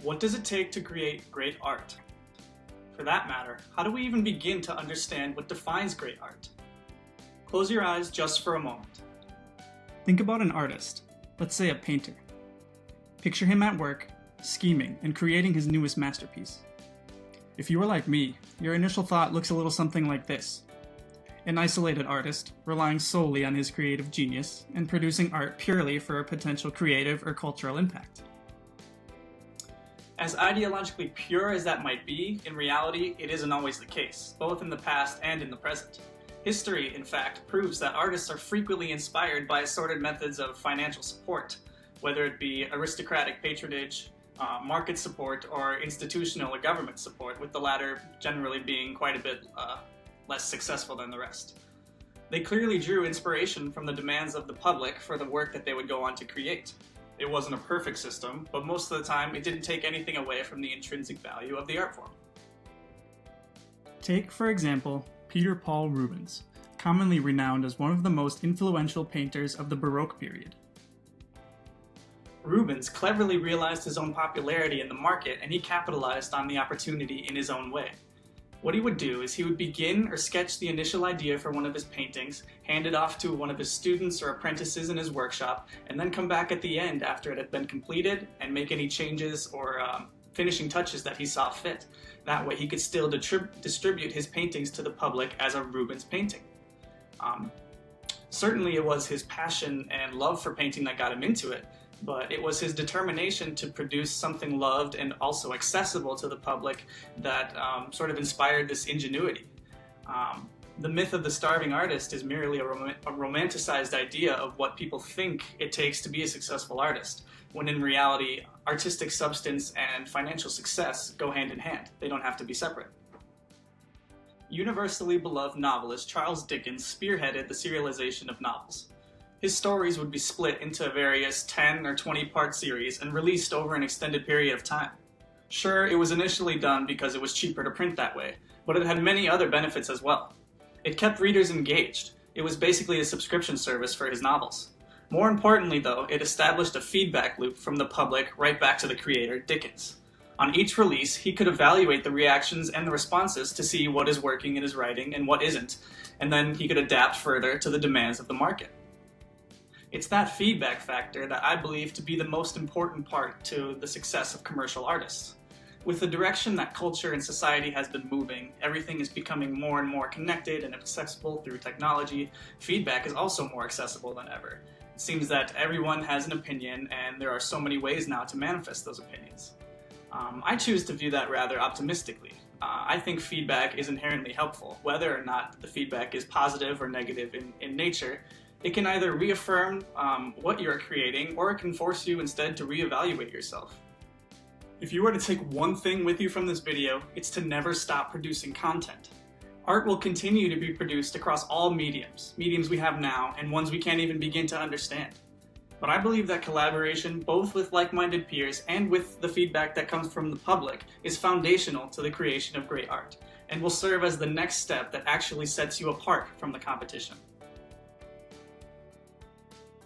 What does it take to create great art? For that matter, how do we even begin to understand what defines great art? Close your eyes just for a moment. Think about an artist, let's say a painter. Picture him at work, scheming and creating his newest masterpiece. If you are like me, your initial thought looks a little something like this. An isolated artist, relying solely on his creative genius and producing art purely for a potential creative or cultural impact. As ideologically pure as that might be, in reality, it isn't always the case, both in the past and in the present. History, in fact, proves that artists are frequently inspired by assorted methods of financial support, whether it be aristocratic patronage, market support, or institutional or government support, with the latter generally being quite a bit less successful than the rest. They clearly drew inspiration from the demands of the public for the work that they would go on to create. It wasn't a perfect system, but most of the time it didn't take anything away from the intrinsic value of the art form. Take, for example, Peter Paul Rubens, commonly renowned as one of the most influential painters of the Baroque period. Rubens cleverly realized his own popularity in the market, and he capitalized on the opportunity in his own way. What he would do is he would begin or sketch the initial idea for one of his paintings, hand it off to one of his students or apprentices in his workshop, and then come back at the end after it had been completed and make any changes or finishing touches that he saw fit. That way he could still distribute his paintings to the public as a Rubens painting. Certainly it was his passion and love for painting that got him into it, but it was his determination to produce something loved and also accessible to the public that sort of inspired this ingenuity. The myth of the starving artist is merely a romanticized idea of what people think it takes to be a successful artist, when in reality, artistic substance and financial success go hand in hand. They don't have to be separate. Universally beloved novelist Charles Dickens spearheaded the serialization of novels. His stories would be split into various 10 or 20-part series and released over an extended period of time. Sure, it was initially done because it was cheaper to print that way, but it had many other benefits as well. It kept readers engaged. It was basically a subscription service for his novels. More importantly, though, it established a feedback loop from the public right back to the creator, Dickens. On each release, he could evaluate the reactions and the responses to see what is working in his writing and what isn't, and then he could adapt further to the demands of the market. It's that feedback factor that I believe to be the most important part to the success of commercial artists. With the direction that culture and society has been moving, everything is becoming more and more connected and accessible through technology. Feedback is also more accessible than ever. It seems that everyone has an opinion, and there are so many ways now to manifest those opinions. I choose to view that rather optimistically. I think feedback is inherently helpful, whether or not the feedback is positive or negative in nature. It can either reaffirm what you're creating, or it can force you instead to reevaluate yourself. If you were to take one thing with you from this video, it's to never stop producing content. Art will continue to be produced across all mediums we have now, and ones we can't even begin to understand. But I believe that collaboration, both with like-minded peers and with the feedback that comes from the public, is foundational to the creation of great art, and will serve as the next step that actually sets you apart from the competition.